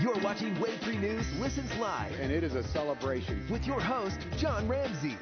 You're watching Wave 3 News Listens Live. And it is a celebration. With your host, John Ramsey.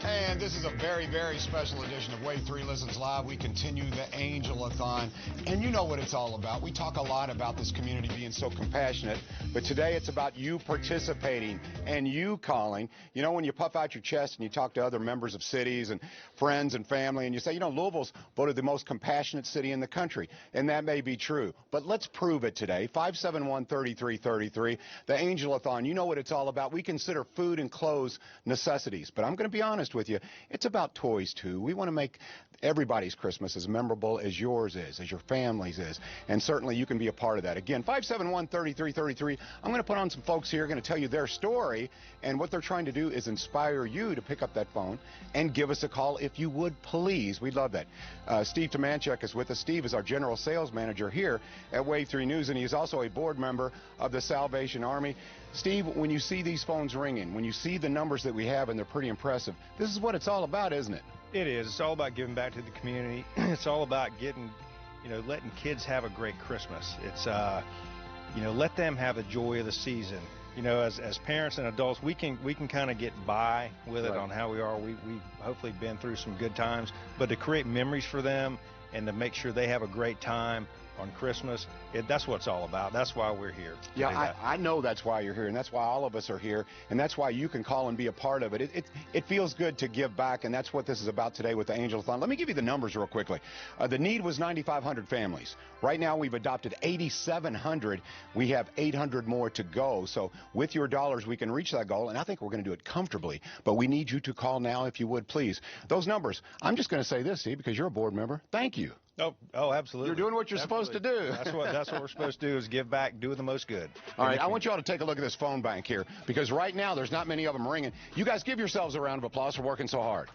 And this is a very, very special edition of Wave 3 Listens Live. We continue the Angel-A-Thon. And you know what it's all about. We talk a lot about this community being so compassionate. But today it's about you participating and you calling. You know, when you puff out your chest and you talk to other members of cities and friends and family and you say, you know, Louisville's voted the most compassionate city in the country. And that may be true. But let's prove it today. 571-3333, the Angel-A-Thon. You know what it's all about. We consider food and clothes necessities. But I'm going to be honest with you, it's about toys too. We want to make everybody's Christmas as memorable as yours is, as your family's is, and certainly you can be a part of that. Again, 571-3333. I'm going to put on some folks here, going to tell you their story, and what they're trying to do is inspire you to pick up that phone and give us a call if you would, please. We'd love that. Steve Tomanchek is with us. Steve is our general sales manager here at Wave 3 News, and he is also a board member of the Salvation Army. Steve, when you see these phones ringing, when you see the numbers that we have, and they're pretty impressive, this is what it's all about, isn't it? It is. It's all about giving back to the community. It's all about getting, letting kids have a great Christmas. It's, let them have the joy of the season. As parents and adults, we can kind of get by with it on how we are. We've hopefully been through some good times, but to create memories for them and to make sure they have a great time on Christmas, that's what it's all about. That's why we're here. Yeah, I know that's why you're here, and that's why all of us are here, and that's why you can call and be a part of it. It feels good to give back, and that's what this is about today with the Angel-A-Thon. Let me give you the numbers real quickly. The need was 9,500 families. Right now we've adopted 8,700. We have 800 more to go. So with your dollars, we can reach that goal, and I think we're going to do it comfortably. But we need you to call now if you would, please. Those numbers, I'm just going to say this, Steve, because you're a board member. Thank you. Oh, absolutely. You're doing what you're supposed to do. That's what we're supposed to do, is give back, do the most good. All right, I want you all to take a look at this phone bank here, because right now there's not many of them ringing. You guys give yourselves a round of applause for working so hard.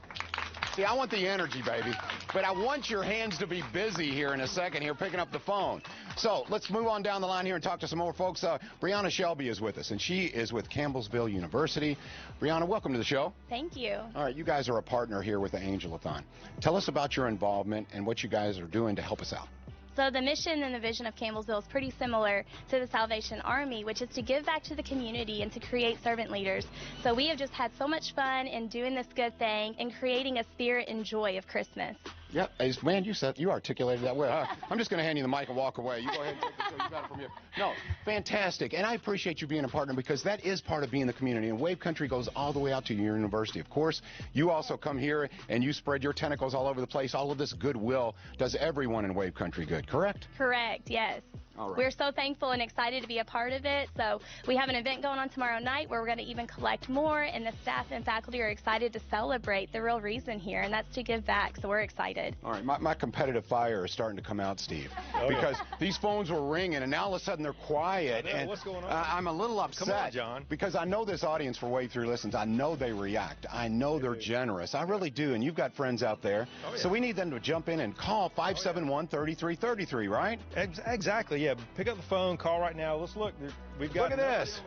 See, I want the energy, baby, but I want your hands to be busy here in a second here picking up the phone. So let's move on down the line here and talk to some more folks. Brianna Shelby is with us, and she is with Campbellsville University. Brianna, welcome to the show. Thank you. All right, you guys are a partner here with the Angel-A-Thon. Tell us about your involvement and what you guys are doing to help us out. So the mission and the vision of Campbellsville is pretty similar to the Salvation Army, which is to give back to the community and to create servant leaders. So we have just had so much fun in doing this good thing and creating a spirit and joy of Christmas. Yep, man, you articulated that well. I'm just going to hand you the mic and walk away. You go ahead and take it so you got it from here. No, fantastic. And I appreciate you being a partner, because that is part of being the community. And Wave Country goes all the way out to your university. Of course, you also come here and you spread your tentacles all over the place. All of this goodwill does everyone in Wave Country good, correct? Correct, yes. All right. We're so thankful and excited to be a part of it. So we have an event going on tomorrow night where we're going to even collect more, and the staff and faculty are excited to celebrate the real reason here, and that's to give back. So we're excited. All right, my competitive fire is starting to come out, Steve, because these phones were ringing, and now all of a sudden they're quiet. I know, and what's going on? I'm a little upset. Come on, John. Because I know this audience for Wave 3 Listens. I know they react. I know they're generous. I really do, and you've got friends out there. Oh, yeah. So we need them to jump in and call 571-3333, right? Exactly, yeah. Pick up the phone, call right now. Let's look. We've got. Look at this.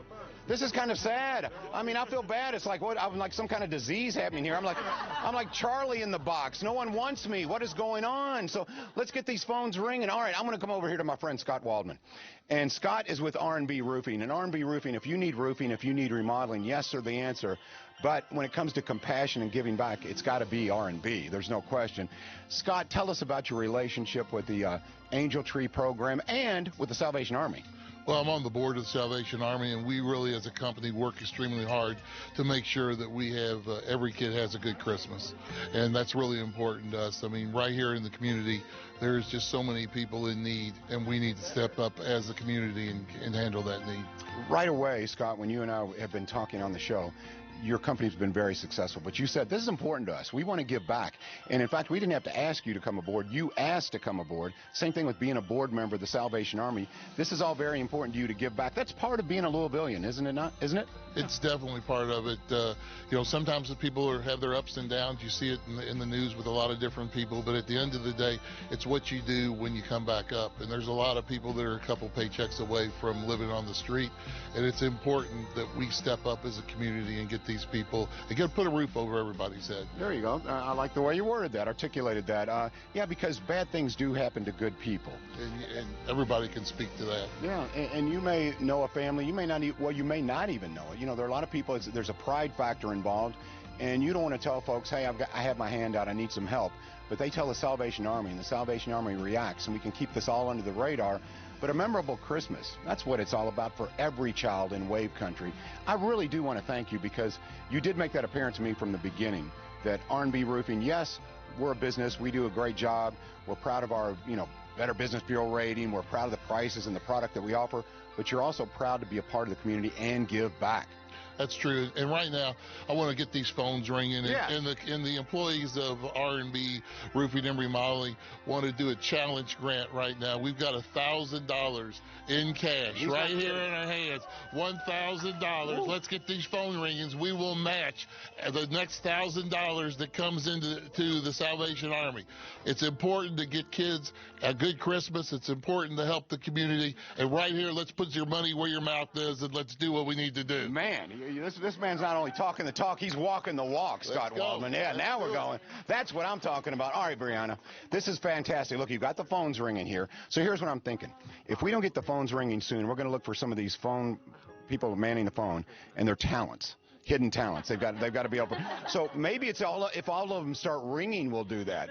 This is kind of sad. I mean, I feel bad. It's like I'm like some kind of disease happening here. I'm like Charlie in the box. No one wants me. What is going on? So let's get these phones ringing. All right, I'm going to come over here to my friend Scott Waldman. And Scott is with R&B Roofing. And R&B Roofing, if you need roofing, if you need remodeling, yes are the answer. But when it comes to compassion and giving back, it's got to be R&B. There's no question. Scott, tell us about your relationship with the Angel Tree program and with the Salvation Army. Well, I'm on the board of the Salvation Army, and we really, as a company, work extremely hard to make sure that we have every kid has a good Christmas, and that's really important to us. I mean, right here in the community, there's just so many people in need, and we need to step up as a community and handle that need. Right away, Scott, when you and I have been talking on the show, your company's been very successful, but you said this is important to us. We want to give back. And in fact, we didn't have to ask you to come aboard. You asked to come aboard. Same thing with being a board member of the Salvation Army. This is all very important to you to give back. That's part of being a Louisvillian, isn't it not? Isn't it? It's definitely part of it. Sometimes the people have their ups and downs. You see it in the news with a lot of different people, but at the end of the day, it's what you do when you come back up. And there's a lot of people that are a couple paychecks away from living on the street, and it's important that we step up as a community and get these people and get put a roof over everybody's head. There you go. I like the way you worded that, articulated that. Yeah, because bad things do happen to good people. And everybody can speak to that. Yeah, and you may know a family, you may not even know it. You know, there are a lot of people, there's a pride factor involved, and you don't want to tell folks, hey, I have my hand out, I need some help. But they tell the Salvation Army, and the Salvation Army reacts, and we can keep this all under the radar. But a memorable Christmas, that's what it's all about for every child in Wave Country. I really do want to thank you, because you did make that apparent to me from the beginning, that R&B Roofing, yes, we're a business, we do a great job, we're proud of our, Better Business Bureau rating, we're proud of the prices and the product that we offer, but you're also proud to be a part of the community and give back. That's true. And right now, I want to get these phones ringing. Yeah. And the employees of R&B Roofing and Remodeling want to do a challenge grant right now. We've got $1,000 in cash here in our hands. $1,000. Let's get these phone ringings. We will match the next $1,000 that comes into the Salvation Army. It's important to get kids a good Christmas. It's important to help the community. And right here, let's put your money where your mouth is, and let's do what we need to do. Man, this man's not only talking the talk, he's walking the walk, Scott Waldman. Yeah, now we're going. That's what I'm talking about. All right, Brianna, this is fantastic. Look, you've got the phones ringing here. So here's what I'm thinking. If we don't get the phones ringing soon, we're going to look for some of these people manning the phone and their talents. Hidden talents. They've got to be able. So maybe if all of them start ringing, we'll do that.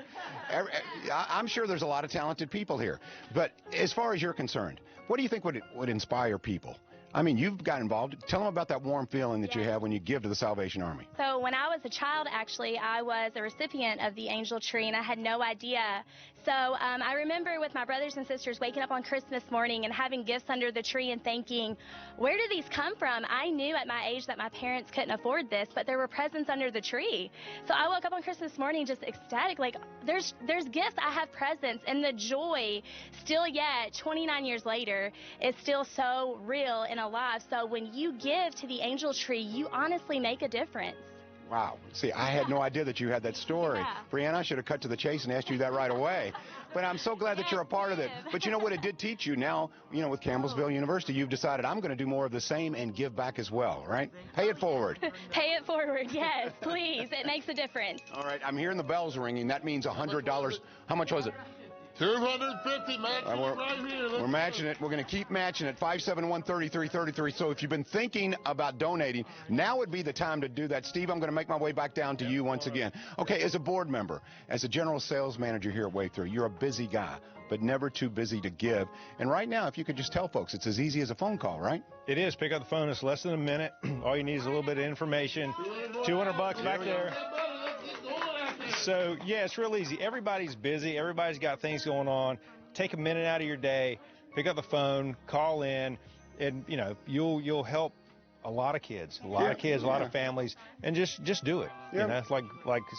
I'm sure there's a lot of talented people here. But as far as you're concerned, what do you think would inspire people? I mean, you've got involved. Tell them about that warm feeling that you have when you give to the Salvation Army. So when I was a child, actually, I was a recipient of the Angel Tree, and I had no idea. So I remember with my brothers and sisters waking up on Christmas morning and having gifts under the tree and thinking, where do these come from? I knew at my age that my parents couldn't afford this, but there were presents under the tree. So I woke up on Christmas morning just ecstatic, like there's gifts, I have presents, and the joy still yet, 29 years later, is still so real and alive. So when you give to the Angel Tree, you honestly make a difference. Wow. See, I had no idea that you had that story. Yeah. Brianna, I should have cut to the chase and asked you that right away. But I'm so glad that you're a part of it. But you know what it did teach you? Now, with Campbellsville University, you've decided I'm going to do more of the same and give back as well, right? Pay it forward. Pay it forward, yes, please. It makes a difference. All right, I'm hearing the bells ringing. That means $100. How much was it? $250, matching it right here. We're matching it. We're going to keep matching it. 571-3333. So if you've been thinking about donating, now would be the time to do that. Steve, I'm going to make my way back down to you once again. Okay, as a board member, as a general sales manager here at Wave 3, you're a busy guy, but never too busy to give. And right now, if you could just tell folks, it's as easy as a phone call, right? It is. Pick up the phone. It's less than a minute. All you need is a little bit of information. $200 back there. So, yeah, it's real easy. Everybody's busy. Everybody's got things going on. Take a minute out of your day, pick up the phone, call in, and, you'll help a lot of kids, a lot of families, and just do it. Yeah. It's like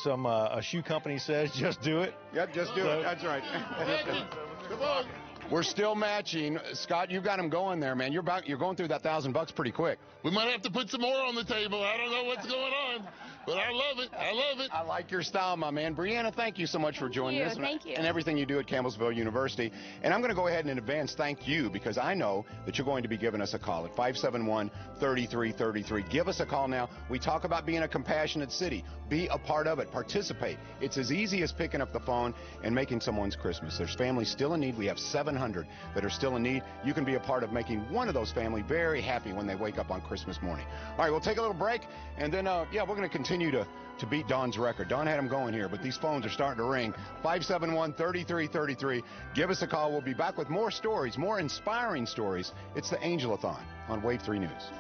some a shoe company says, just do it. Yep, just do it. That's right. Come on. We're still matching. Scott, you got him going there, man. You're going through that $1,000 pretty quick. We might have to put some more on the table. I don't know what's going on, but I love it. I love it. I like your style, my man. Brianna, thank you so much for joining us. Thank you. And everything you do at Campbellsville University. And I'm going to go ahead and in advance thank you, because I know that you're going to be giving us a call at 571-3333. Give us a call now. We talk about being a compassionate city. Be a part of it. Participate. It's as easy as picking up the phone and making someone's Christmas. There's families still in need. We have 700 that are still in need. You can be a part of making one of those families very happy when they wake up on Christmas morning. All right, we'll take a little break, and then, we're going to continue to beat Don's record. Don had him going here, but these phones are starting to ring. 571-3333. Give us a call. We'll be back with more stories, more inspiring stories. It's the Angel-A-Thon on Wave 3 News.